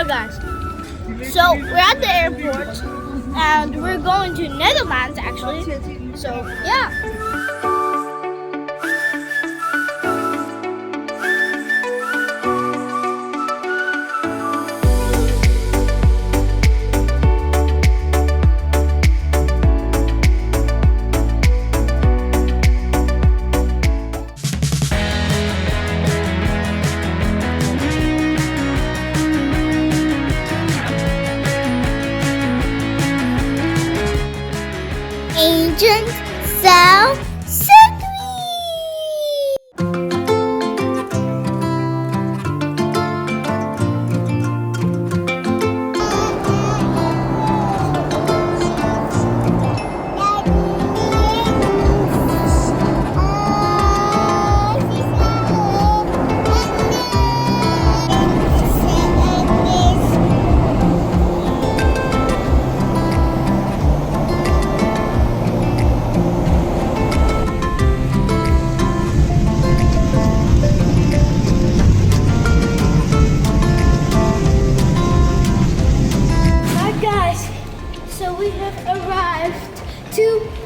Well, guys, so we're at the airport and we're going to Netherlands actually. So yeah. Agent Sal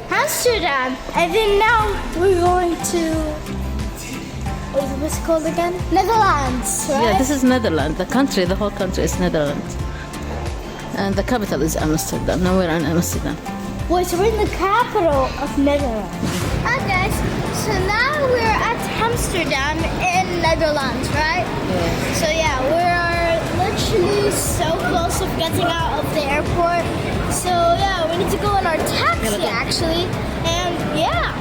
Amsterdam, and then now we're going to what's it called again? Netherlands, right? Yeah, this is Netherlands. The country, the whole country is Netherlands, and the capital is Amsterdam. Now we're in Amsterdam. Wait, so we're in the capital of Netherlands. Hi guys, so now we're at Amsterdam in Netherlands, right? Yeah. So yeah, we're literally so close of getting out of the airport. So yeah, we need to go in our taxi actually, and yeah.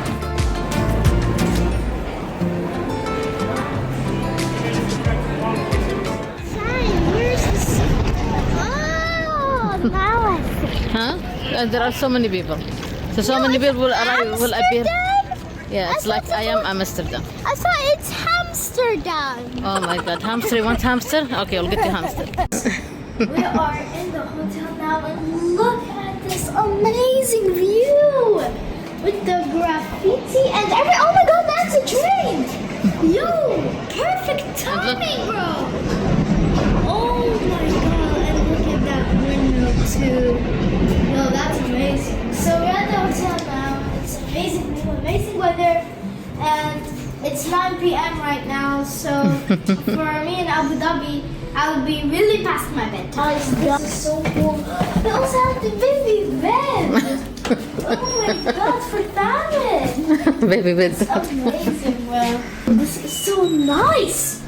Shine, where's the sun? Oh, now I see. Huh? There are so many people. So many people will arrive, will appear. Yeah, it's like I am Amsterdam. I thought it's Amsterdam. Oh my God, hamster! You want hamster? Okay, I'll get you hamster. We are in the hotel now, and look at this amazing view with the graffiti and oh my God, that's a train! Yo, perfect timing, bro! Oh my God, and look at that window too. Yo, that's amazing. So we're at the hotel now. It's amazing view, amazing weather, and it's 9 p.m. right now. So for me in Abu Dhabi, I would be really past my bedtime. This is so cool. They also have the baby bed. Oh my God, for famine. Baby bed. It's amazing. Well, this is so nice.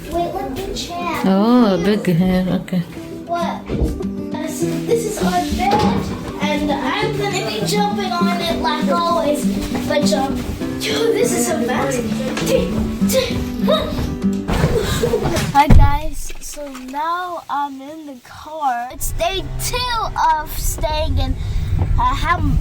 Wait, let me check. Oh, big hair. Okay. What? So this is our bed, and I'm gonna be jumping on it like always. But jump. Yo, this is so fast. Hi guys, so now I'm in the car. It's day 2 of staying in Amsterdam.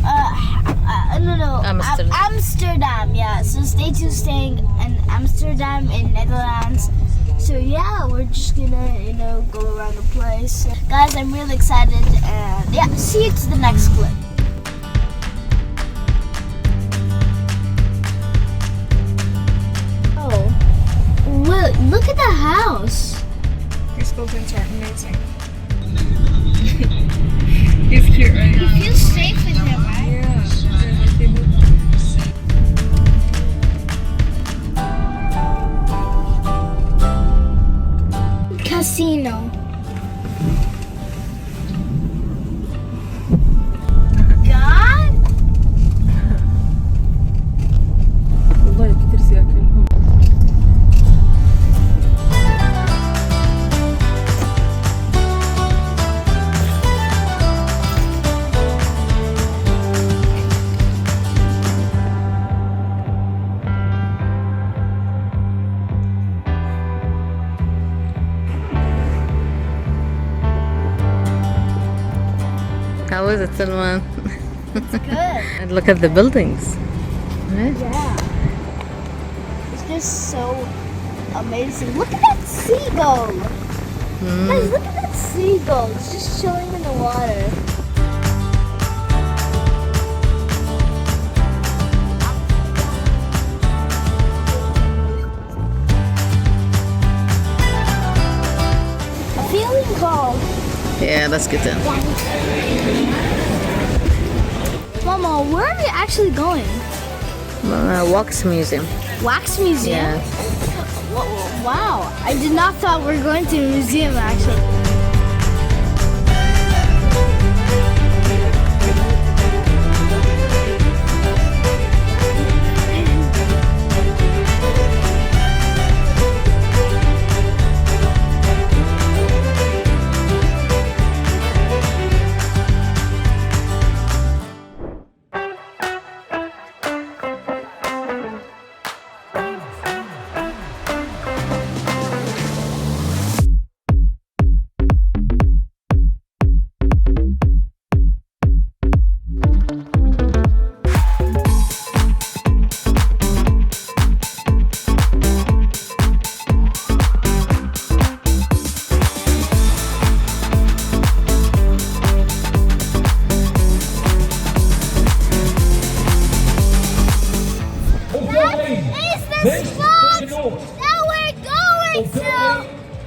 Yeah, so it's day 2 staying in Amsterdam in Netherlands. So yeah, we're just gonna, go around the place. Guys, I'm really excited, and yeah, see you to the next clip. Look at the house. Your school prints are amazing. He's cute right now. You feel safe with him, right? Yeah. Casino. God? والله كتير سياكلهم. How is it, Salman? It's good. And look at the buildings. Right? Yeah. It's just so amazing. Look at that seagull. Guys, look at that seagull. It's just chilling in the water. let's get in. Mama, where are we actually going? Wax Museum. Wax Museum? Yeah. Wow, I did not thought we were going to a museum actually.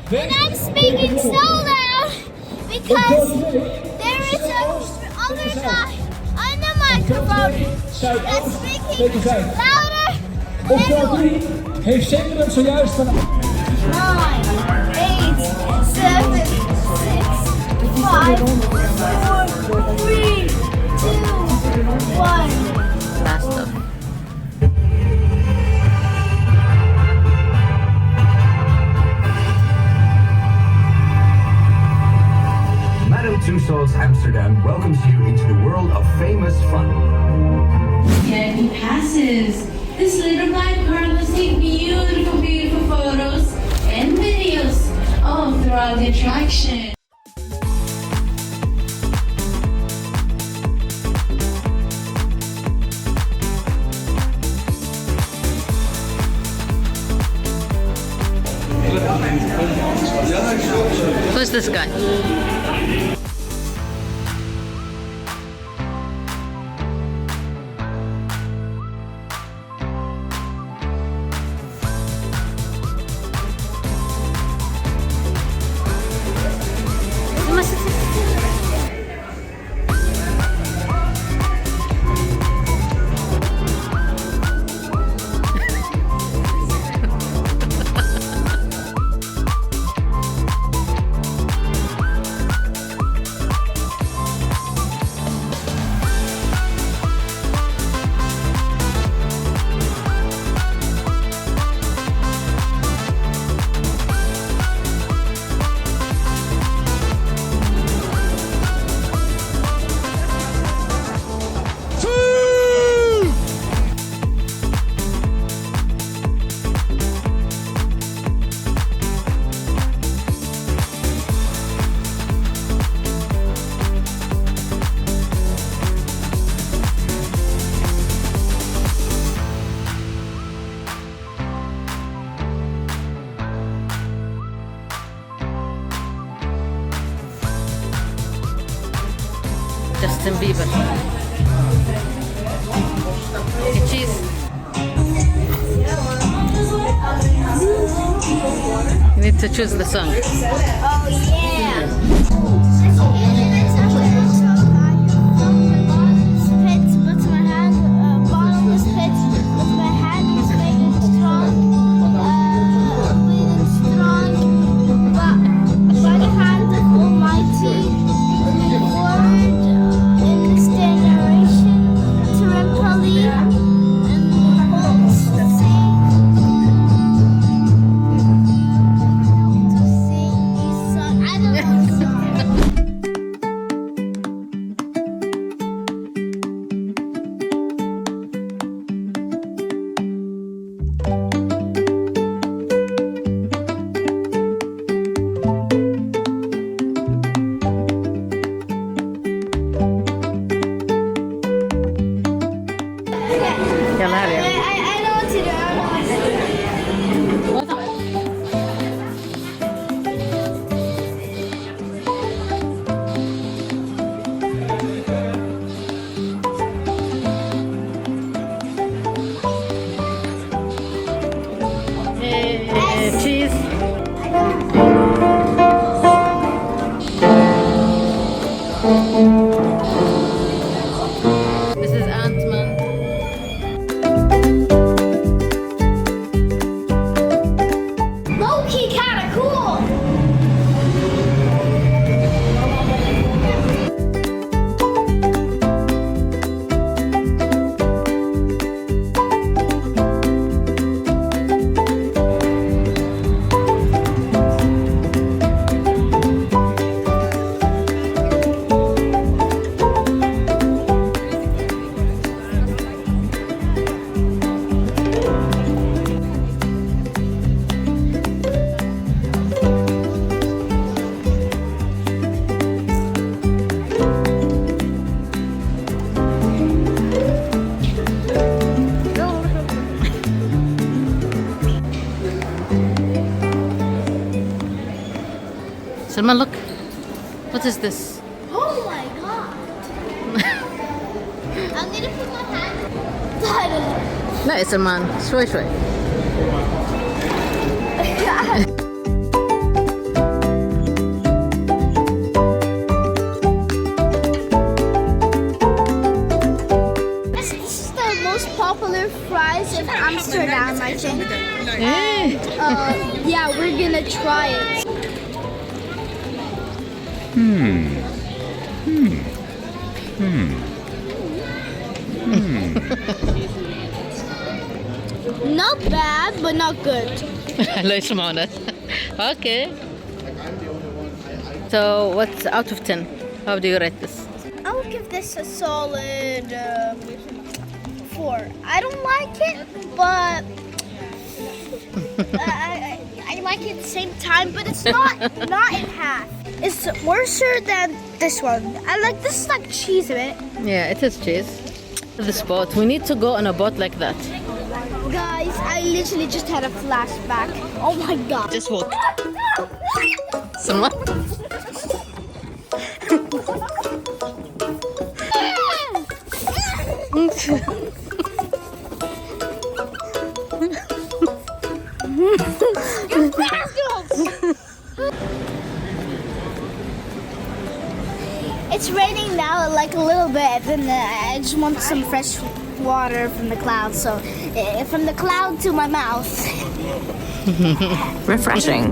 And I'm speaking so loud because there is another guy on the microphone that's speaking louder than you. Heeft Centrum zojuist van 9, 8, 7, 6, 5, 4, 3, 2, 1. Last stop. Madame Tussauds Amsterdam welcomes you into the world of famous fun. Yeah, he passes. This little black car will take beautiful, beautiful photos and videos all throughout the attraction. Who's this guy? Justin Bieber. Okay, cheese. You need to choose the song. Oh yeah. Yalla hadi. I know what to do. Cheese. This is Ant-Man. Low-key kinda cool. Salman, look. What is this? Oh my god. I'm gonna put my hand. I don't know. No, Salman. Shway shway. This is the most popular fries in Amsterdam, I think. Hey. Yeah, we're gonna try it. Not bad, but not good. لا يسمعونا. Okay. So, what's out of 10? How do you rate this? I will give this a solid 4. I don't like it, but I like it at the same time. But it's not in half. It's worse than this one. I like this is like cheese a bit. Yeah, it is cheese. This boat. We need to go on a boat like that. Guys, I literally just had a flashback. Oh my god. Just walk. Someone? It's raining now, like a little bit, and I just want some fresh water from the clouds. So, from the cloud to my mouth. Refreshing.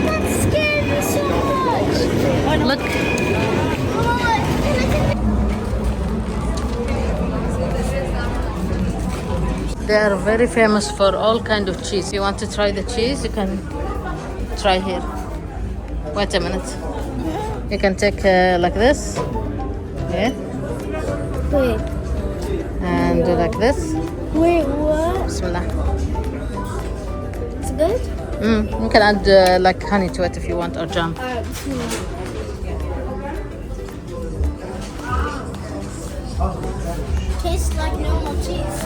That scared me so much. Look. They are very famous for all kind of cheese. If you want to try the cheese, you can try here. Wait a minute. You can take like this. Yeah. Wait, And do like this. wait, what? Bismillah. It's good? You can add like honey to it if you want or jam. Tastes like normal cheese.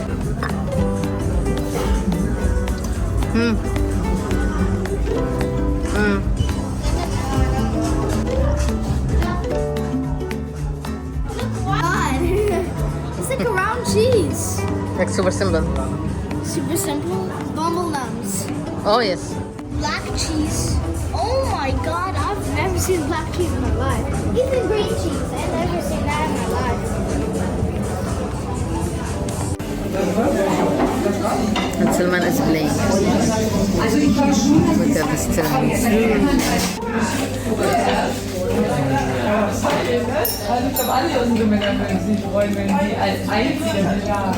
God. It's like a round cheese. Like super simple. Super simple. Bumble nuts. Oh yes. Black cheese. Oh my god, I've never seen black cheese in my life. Even green cheese, I've never seen that in my life. And Salman is playing. Look at this Ich glaube, alle unsere Männer würden sich freuen, wenn sie als Einzige da